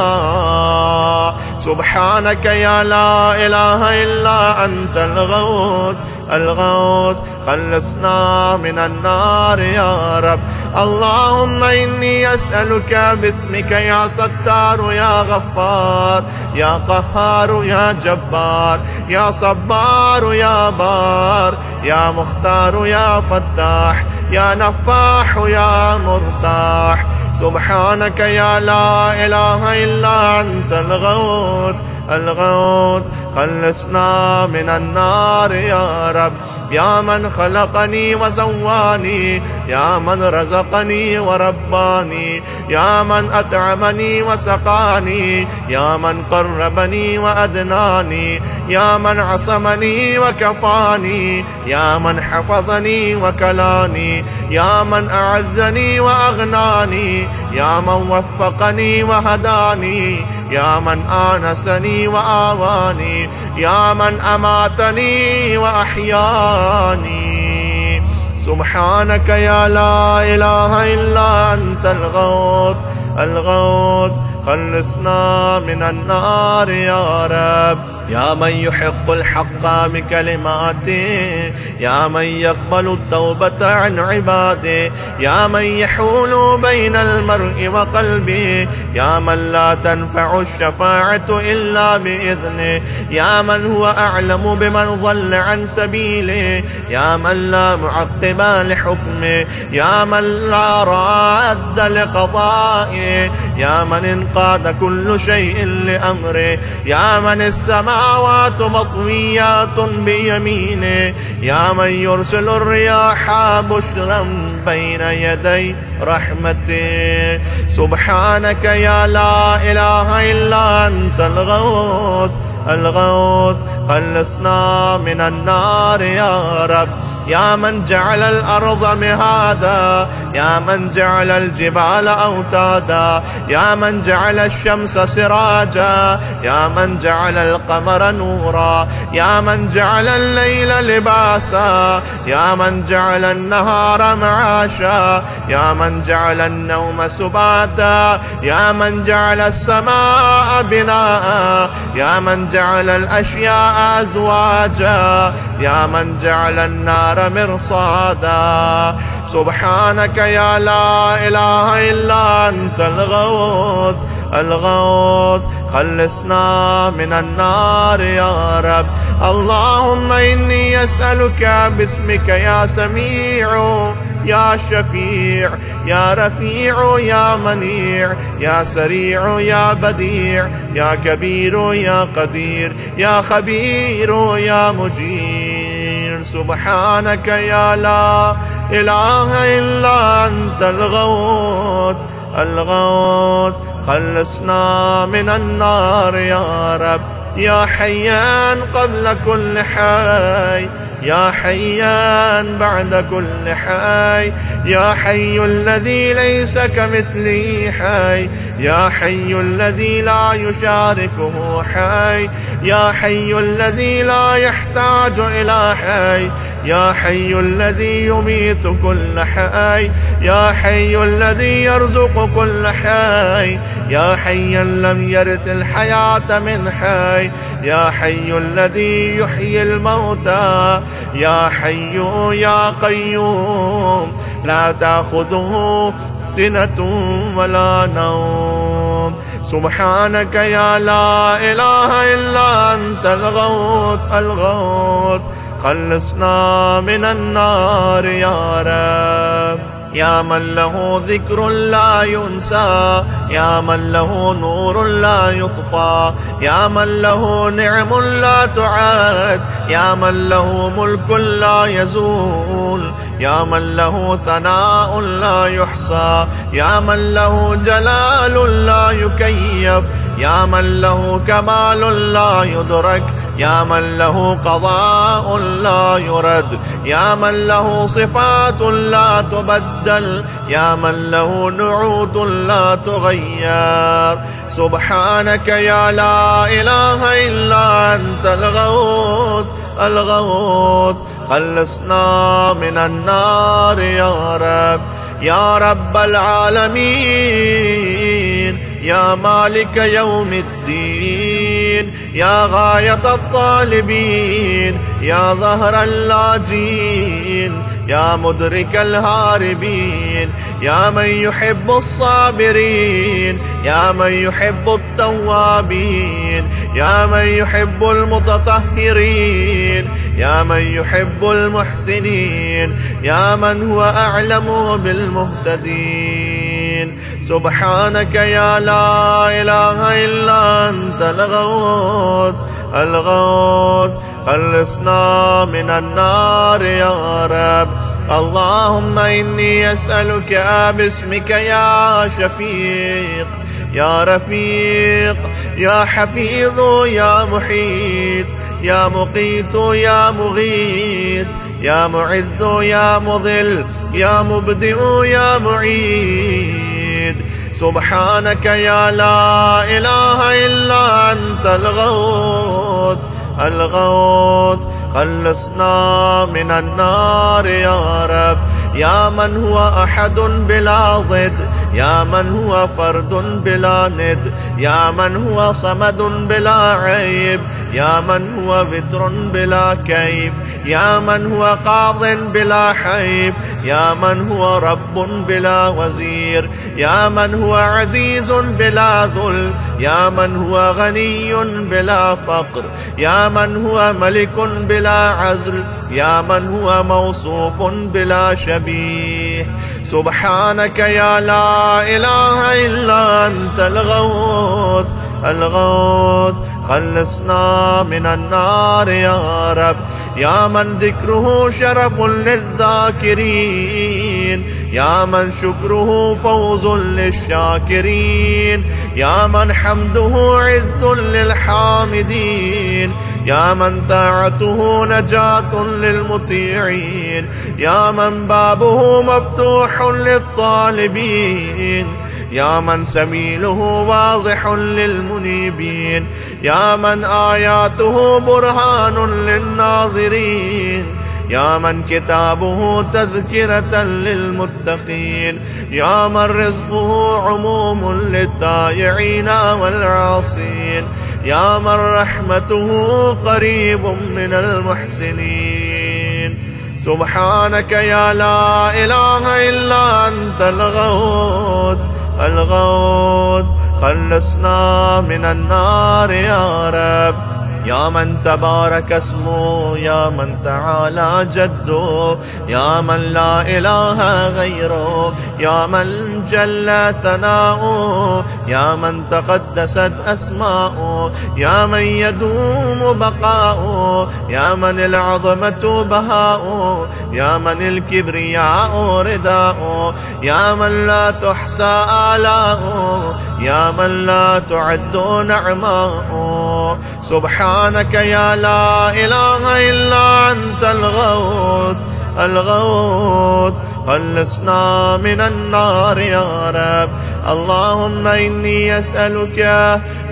سبحانك يا لا إله إلا أنت الغوث الغوث، خلصنا من النار يا رب. اللهم إني أسألك باسمك يا ستار يا غفار يا قهار يا جبار يا صبار يا بار يا مختار يا فتاح يا نفاح يا مرتاح. سبحانك يا لا إله إلا أنت الغوث الغوث، خلصنا من النار يا رب. يا من خلقني وسواني، يا من رزقني ورباني، يا من أطعمني وسقاني، يا من قربني وأدناني، يا من عصمني وكفاني، يا من حفظني وكلاني، يا من أعزني وأغناني، يا من وفقني وهداني، يا من آنسني وآواني، يا من أماتني وأحياني. سبحانك يا لا إله إلا أنت الغوث الغوث، خلصنا من النار يا رب. يا من يحق الحق بكلماته، يا من يقبل التوبة عن عباده، يا من يحول بين المرء وقلبه، يا من لا تنفع الشفاعة إلا بإذنه، يا من هو أعلم بمن ضل عن سبيله، يا من لا معقب لحكمه، يا من لا راد لقضائه، يا من انقاد كل شيء لأمره، يا من السماوات مطويات بيمينه، يا من يرسل الرياح بشرا بين يدي رحمته. سبحانك يا لا إله إلا أنت الغوث الغوث، خلصنا من النار يا رب. يا من جعل الأرض مهادا، يا من جعل الجبال أوتادا، يا من جعل الشمس سراجا، يا من جعل القمر نورا، يا من جعل الليل لباسا، يا من جعل النهار معاشا، يا من جعل النوم سباتا، يا من جعل السماء بناء، يا من جعل الأشياء أزواجا، يا من جعل النار مرصادا. سبحانك يا لا إله إلا أنت الغوث الغوث، خلصنا من النار يا رب. اللهم إني أسألك باسمك يا سميع يا شفيع يا رفيع يا منيع يا سريع يا بديع يا كبير يا قدير يا خبير يا مجير. سبحانك يا لا إله إلا أنت الغوث الغوث، خلصنا من النار يا رب. يا حيان قبل كل حي، يا حيان بعد كل حي، يا حي الذي ليس كمثله حي، يا حي الذي لا يشاركه حي، يا حي الذي لا يحتاج إلى حي، يا حي الذي يميت كل حي، يا حي الذي يرزق كل حي، يا حيا لم يرث الحياة من حي، يا حي الذي يحيي الموتى، يا حي يا قيوم لا تأخذه سنة ولا نوم. سبحانك يا لا إله إلا أنت الغوث الغوث، خلصنا من النار يا رب. يا من له ذكر لا ينسى، يا من له نور لا يطفى، يا من له نعم لا تعد، يا من له ملك لا يزول، يا من له ثناء لا يحصى، يا من له جلال لا يكيف، يا من له كمال لا يدرك، يا من له قضاء لا يرد، يا من له صفات لا تبدل، يا من له نعوت لا تغير. سبحانك يا لا إله إلا أنت الغوث الغوث، خلصنا من النار يا رب. يا رب العالمين، يا مالك يوم الدين، يا غاية الطالبين، يا ظهر اللاجين، يا مدرك الهاربين، يا من يحب الصابرين، يا من يحب التوابين، يا من يحب المتطهرين، يا من يحب المحسنين، يا من هو أعلم بالمهتدين. سبحانك يا لا إله إلا أنت الغوث الغوث، خلصنا من النار يا رب. اللهم إني أسألك باسمك يا شفيق يا رفيق يا حفيظ يا محيط يا مقيت يا مغيث يا معز يا مضل يا مبدئ يا معيد. سبحانك يا لا إله إلا أنت الغوث الغوث، خلصنا من النار يا رب. يا من هو أحد بلا ضد، يا من هو فرد بلا ند، يا من هو صمد بلا عيب، يا من هو وتر بلا كيف، يا من هو قاض بلا حيف، يا من هو رب بلا وزير، يا من هو عزيز بلا ذل، يا من هو غني بلا فقر، يا من هو ملك بلا عزل، يا من هو موصوف بلا شبيه. سبحانك يا لا إله إلا أنت الغوث الغوث، خلصنا من النار يا رب. يا من ذكره شرف للذاكرين، يا من شكره فوز للشاكرين، يا من حمده عز للحامدين، يا من طاعته نجاة للمطيعين، يا من بابه مفتوح للطالبين، يا من سبيله واضح للمنيبين، يا من آياته برهان للناظرين، يا من كتابه تذكرة للمتقين، يا من رزقه عموم للطائعين والعاصين، يا من رحمته قريب من المحسنين. سبحانك يا لا إله إلا أنت الغوث الغوث، خلصنا من النار يا رب. يا من تبارك اسمه، يا من تعالى جده، يا من لا إله غيره، يا من جل ثناؤه، يا من تقدست أسماؤه، يا من يدوم بقاؤه، يا من العظمة بهاؤه، يا من الكبرياء رداؤه، يا من لا تحصى آلاؤه، يا من لا تعد نعماؤه. سبحانك يا لا إله إلا أنت الغوث الغوث، خلصنا من النار يا رب. اللهم إني أسألك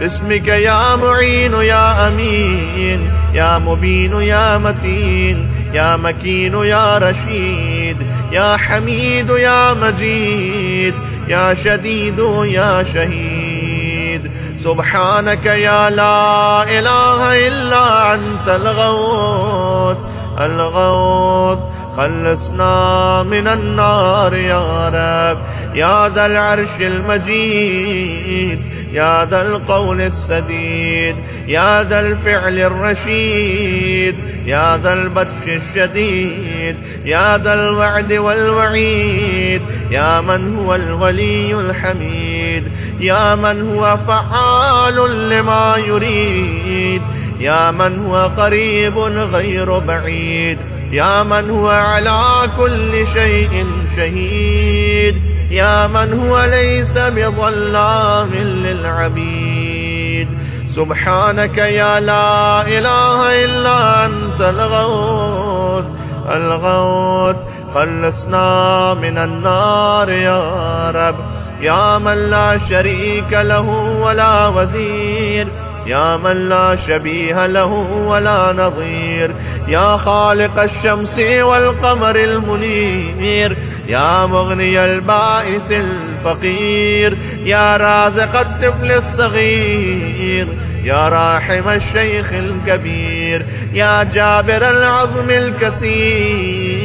باسمك يا معين يا أمين، يا مبين يا متين، يا مكين يا رشيد، يا حميد يا مجيد، يا شديد يا شهيد. سبحانك يا لا إله إلا أنت الغوث الغوث، خلصنا من النار يا رب. يا ذا العرش المجيد، يا ذا القول السديد، يا ذا الفعل الرشيد، يا ذا البطش الشديد، يا ذا الوعد والوعيد، يا من هو الولي الحميد، يا من هو فعال لما يريد، يا من هو قريب غير بعيد، يا من هو على كل شيء شهيد، يا من هو ليس بظلام للعبيد. سبحانك يا لا إله إلا أنت الغوث الغوث، خلصنا من النار يا رب. يا من لا شريك له ولا وزير، يا من لا شبيه له ولا نظير، يا خالق الشمس والقمر المنير، يا مغني البائس الفقير، يا رازق الطفل الصغير، يا راحم الشيخ الكبير، يا جابر العظم الكسير،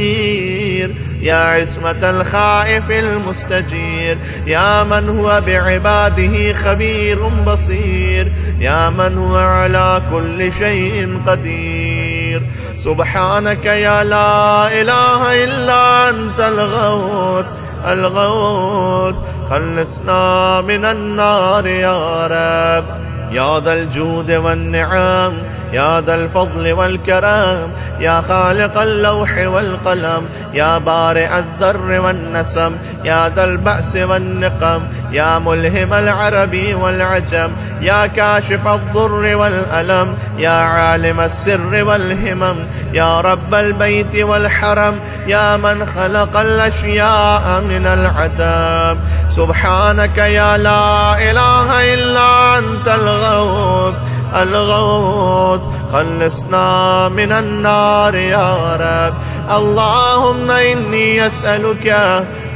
يا عصمة الخائف المستجير، يا من هو بعباده خبير بصير، يا من هو على كل شيء قدير. سبحانك يا لا إله إلا أنت الغوث الغوث، خلصنا من النار يا رب. يا ذا الجود والنعم، يا ذا الفضل والكرم، يا خالق اللوح والقلم، يا بارئ الذر والنسم، يا ذا البأس والنقم، يا ملهم العرب والعجم، يا كاشف الضر والألم، يا عالم السر والهمم، يا رب البيت والحرم، يا من خلق الأشياء من العدم. سبحانك يا لا إله إلا أنت الغوث الغوث، خلصنا من النار يا رب. اللهم إني أسألك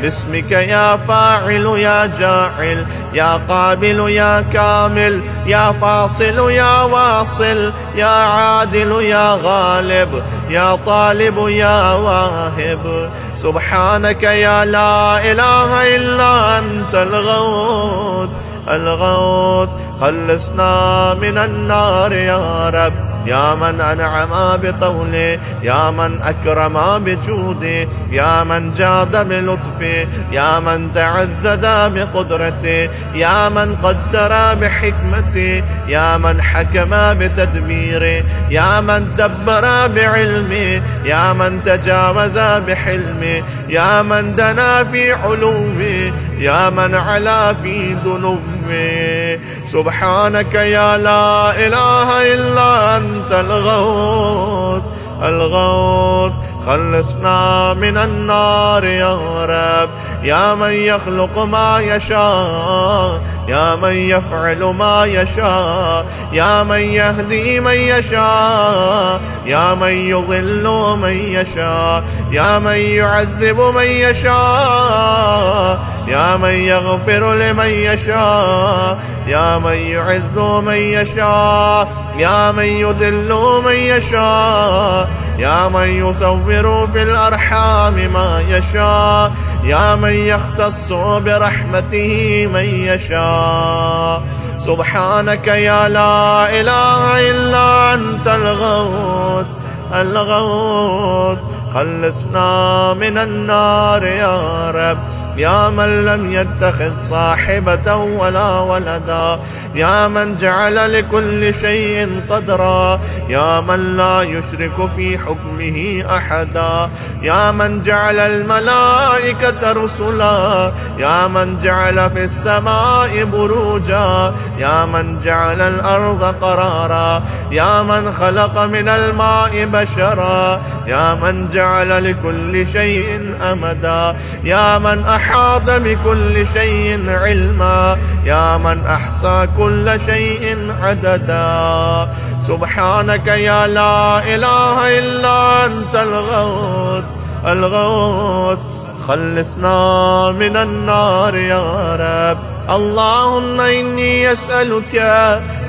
باسمك يا فاعل يا جاعل، يا قابل يا كامل، يا فاصل يا واصل، يا عادل يا غالب، يا طالب يا واهب. سبحانك يا لا إله إلا أنت الغوث الغوث، خلصنا من النار يا رب. يا من أنعم بطوله، يا من أكرم بجوده، يا من جاد بلطفه، يا من تعذذ بقدرته، يا من قدر بحكمته، يا من حكم بتدبيره، يا من دبر بعلمه، يا من تجاوز بحلمه، يا من دنا في علومه، يا من علا في ذنوبه. سبحانك يا لا إله إلا أنت الغوث الغوث، خلصنا من النار يا رب. يا من يخلق ما يشاء، يا من يفعل ما يشاء، يا من يهدي من يشاء، يا من يضل من يشاء، يا من يعذب من يشاء، يا من يغفر لمن يشاء، يا من يعز من يشاء، يا من يذل من يشاء، يا من يصور في الأرحام ما يشاء، يا من يختص برحمته من يشاء. سبحانك يا لا إله إلا أنت الغوث الغوث، خلصنا من النار يا رب. يا من لم يتخذ صاحبة ولا ولدا، يا من جعل لكل شيء قدرا، يا من لا يشرك في حكمه أحدا، يا من جعل الملائكة رسلا، يا من جعل في السماء بروجا، يا من جعل الأرض قرارا، يا من خلق من الماء بشرا، يا من جعل لكل شيء أمدا، يا من أحاط بكل شيء علما، يا من أحصى كل شيء عددا. سبحانك يا لا إله إلا أنت الغوث الغوث، خلصنا من النار يا رب. اللهم إني أسألك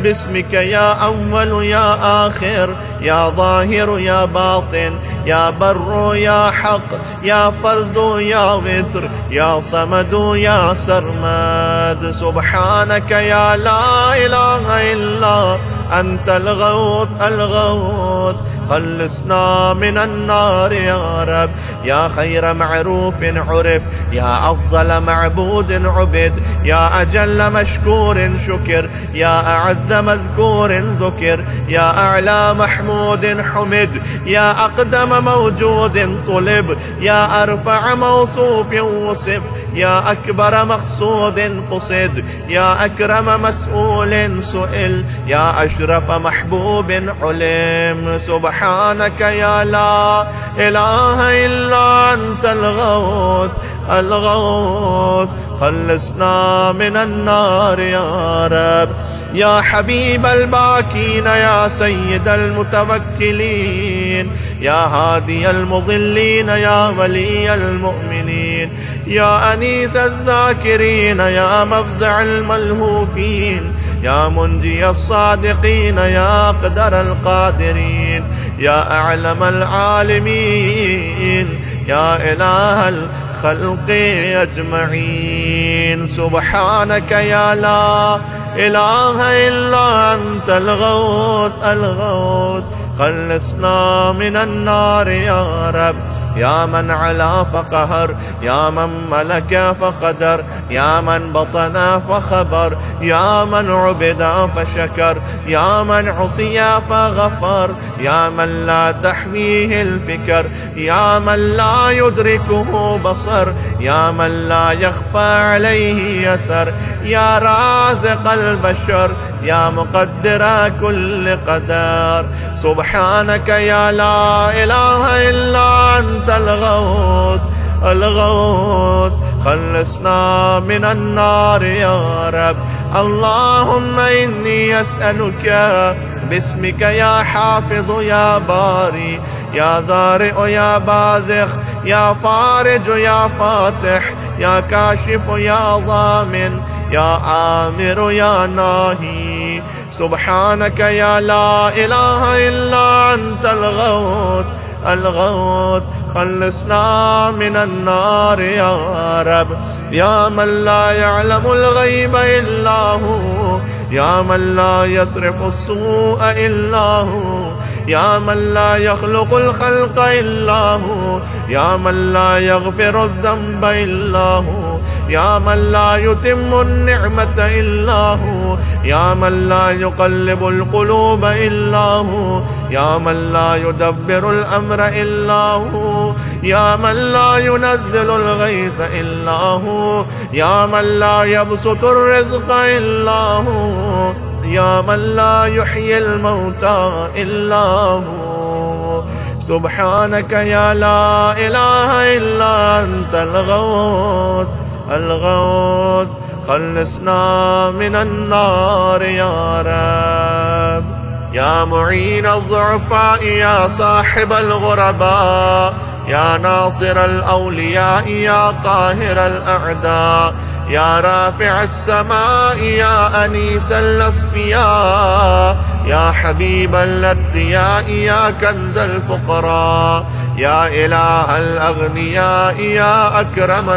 باسمك يا أول يا آخر، يا ظاهر يا باطن، يا بر يا حق، يا فرد يا وتر، يا صمد يا سرمد. سبحانك يا لا إله إلا أنت الغوث الغوث، خلصنا من النار يا رب. يا خير معروف عرف، يا أفضل معبود عبد، يا أجل مشكور شكر، يا أعز مذكور ذكر، يا أعلى محمود حمد، يا أقدم موجود طلب، يا أرفع موصوف وصف، يا أكبر مقصود قصد، يا أكرم مسؤول سئل، يا أشرف محبوب علم. سبحانك يا لا إله إلا أنت الغوث الغوث، خلصنا من النار يا رب. يا حبيب الباكين، يا سيد المتوكلين، يا هادي المضلين، يا ولي المؤمنين، يا أنيس الذاكرين، يا مفزع الملهوفين، يا منجي الصادقين، يا أقدر القادرين، يا أعلم العالمين، يا إله الخلق أجمعين. سبحانك يا لا إله إلا أنت الغوث الغوث، خلصنا من النار يا رب. يا من علا فقهر، يا من ملك فقدر، يا من بطن فخبر، يا من عبد فشكر، يا من عصي فغفر، يا من لا تحويه الفكر، يا من لا يدركه بصر، يا من لا يخفى عليه أثر، يا رازق البشر، يا مقدر كل قدر. سبحانك يا لا إله إلا أنت الغوث الغوث، خلصنا من النار يا رب. اللهم إني أسألك باسمك يا حافظ يا باري، يا ذارئ يا باذخ، يا فارج يا فاتح، يا كاشف يا ضامن، يا آمر يا ناهي. سبحانك يا لا إله إلا أنت الغوث الغوث، خلصنا من النار يا رب. يا من لا يعلم الغيب إلا هو، يا من لا يصرف السوء إلا هو، يا من لا يخلق الخلق إلا هو، يا من لا يغفر الذنب إلا هو، يا من لا يتم النعمة إلا هو، يا من لا يقلب القلوب إلا هو، يا من لا يدبر الأمر إلا هو، يا من لا ينزل الغيث إلا هو، يا من لا يبسط الرزق إلا هو، يا من لا يحيي الموتى إلا هو. سبحانك يا لا إله إلا أنت الغوث الغوث، خلصنا من النار يا رب. يا معين الضعفاء، يا صاحب الغرباء، يا ناصر الأولياء، يا قاهر الأعداء، يا رافع السماء، يا أنيس الأصفياء، يا حبيب الأتقياء، يا كنز الفقراء، يا إله الأغنياء، يا أكرم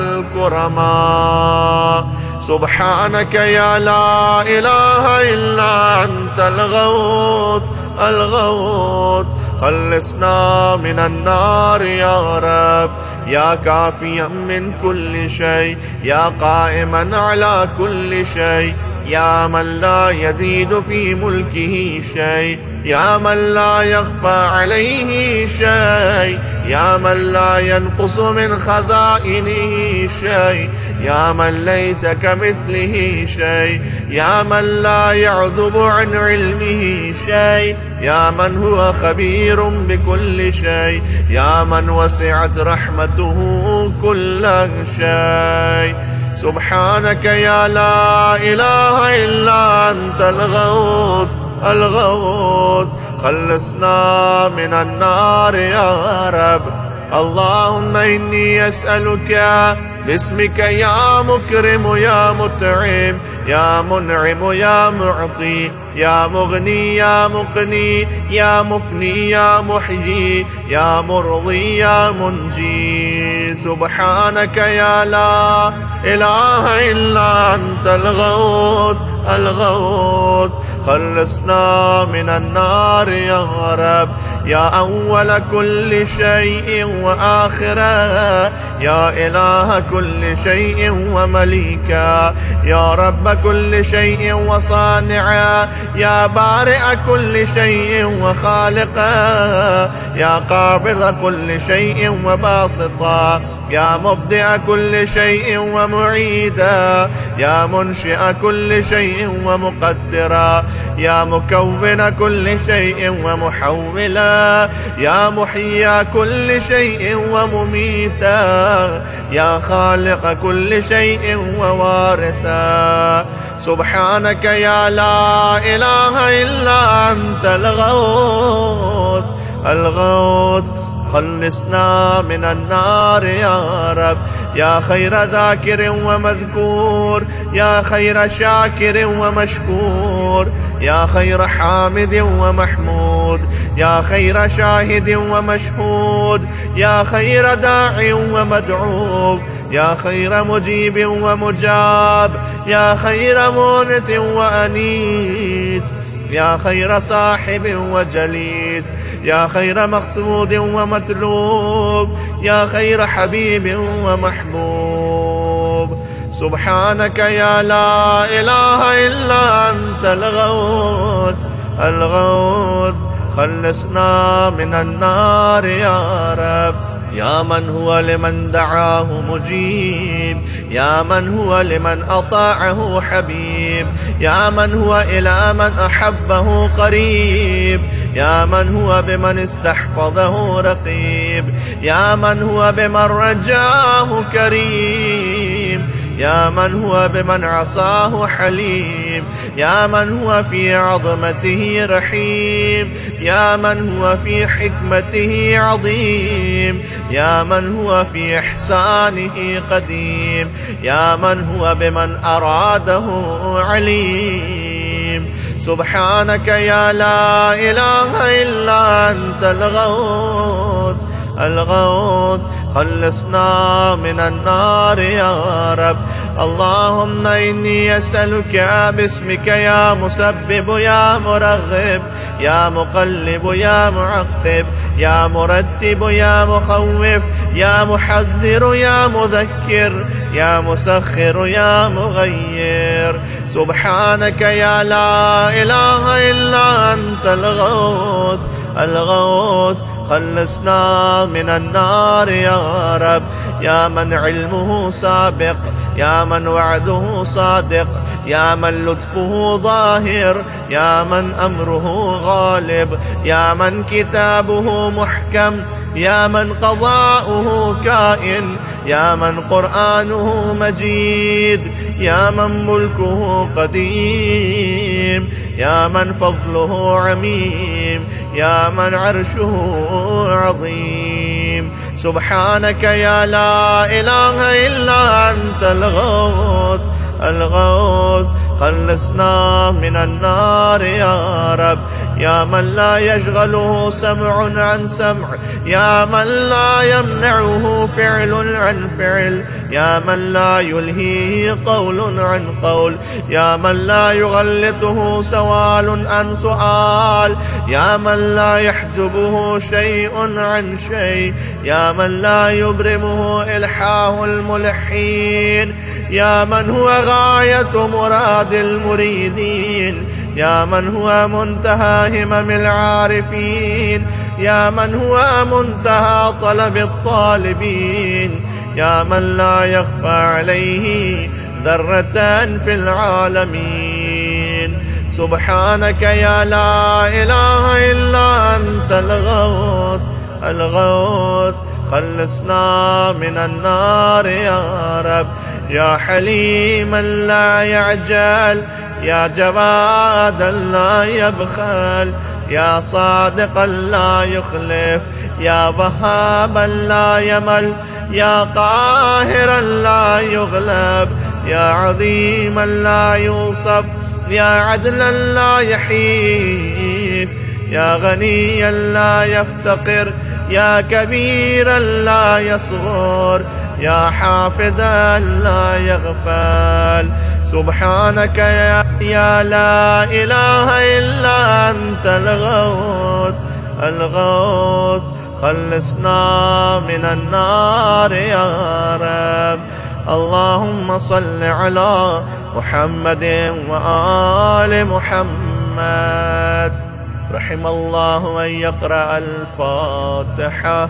الكرماء. سبحانك يا لا إله إلا أنت الغوث الغوث، خلصنا من النار يا رب. يا كافيا من كل شيء، يا قائما على كل شيء، يا من لا يزيد في ملكه شيء، يا من لا يخفى عليه شيء، يا من لا ينقص من خزائنه شيء، يا من ليس كمثله شيء، يا من لا يعذب عن علمه شيء، يا من هو خبير بكل شيء، يا من وسعت رحمته كل شيء. سبحانك يا لا إله إلا أنت الغوث الغوث، خلصنا من النار يا رب. اللهم إني أسألك باسمك يا مكرم يا مطعم يا منعم يا معطي يا مغني يا مقني يا مفني يا محيي يا مرضي يا منجي. سبحانك يا لا إله إلا أنت الغوث الغوث، خلصنا من النار يا رب. يا أول كل شيء وآخره، يا إله كل شيء ومليكا، يا رب كل شيء وصانعا، يا بارئ كل شيء وخالقا، يا قابض كل شيء وباسطا، يا مبدئ كل شيء ومعيدا، يا منشئ كل شيء ومقدرا، يا مكون كل شيء ومحولا، يا محيي كل شيء ومميتا، يا خالق كل شيء ووارثا. سبحانك يا لا إله إلا أنت الغوث الغوث، خلصنا من النار يا رب. يا خير ذاكر ومذكور، يا خير شاكر ومشكور، يا خير حامد ومحمود، يا خير شاهد ومشهود، يا خير داع ومدعو، يا خير مجيب ومجاب، يا خير مونس وأنيس، يا خير صاحب وجليس، يا خير مقصود ومطلوب، يا خير حبيب ومحبوب. سبحانك يا لا إله إلا أنت الغوث الغوث، خلصنا من النار يا رب. يا من هو لمن دعاه مجيب، يا من هو لمن أطاعه حبيب، يا من هو إلى من أحبه قريب، يا من هو بمن استحفظه رقيب، يا من هو بمن رجاه كريم، يا من هو بمن عصاه حليم، يا من هو في عظمته رحيم، يا من هو في حكمته عظيم، يا من هو في إحسانه قديم، يا من هو بمن أراده عليم. سبحانك يا لا إله إلا أنت الغوث الغوث، خلصنا من النار يا رب. اللهم إني أسألك باسمك يا مسبب يا مرغب يا مقلب يا معقب يا مرتب يا مخوف يا محذر يا مذكر يا مسخر يا مغير. سبحانك يا لا إله إلا أنت الغوث الغوث، خلصنا من النار يا رب. يا من علمه سابق، يا من وعده صادق، يا من لطفه ظاهر، يا من أمره غالب، يا من كتابه محكم، يا من قضاؤه كائن، يا من قرآنه مجيد، يا من ملكه قديم، يا من فضله عميم، يا من عرشه عظيم. سبحانك يا لا إله إلا أنت الغوث الغوث، خلصنا من النار يا رب. يا من لا يشغله سمع عن سمع، يا من لا يمنعه فعل عن فعل، يا من لا يلهيه قول عن قول، يا من لا يغلطه سؤال عن سؤال، يا من لا يحجبه شيء عن شيء، يا من لا يبرمه إلحاه الملحين، يا من هو غاية مراد المريدين، يا من هو منتهى همم العارفين، يا من هو منتهى طلب الطالبين، يا من لا يخفى عليه ذرة في العالمين. سبحانك يا لا إله إلا أنت الغوث الغوث، خلصنا من النار يا رب. يا حليما لا يعجل، يا جوادا لا يبخل، يا صادقا لا يخلف، يا وهابا لا يمل، يا قاهرا لا يغلب، يا عظيما لا يوصف، يا عدلا لا يحيف، يا غنيا لا يفتقر، يا كبيرا لا يصغر، يا حافظا لا يغفل. سبحانك يا لا إله إلا أنت الغوث الغوث، خلصنا من النار يا رب. اللهم صل على محمد وآل محمد. رحم الله من يقرأ الفاتحة.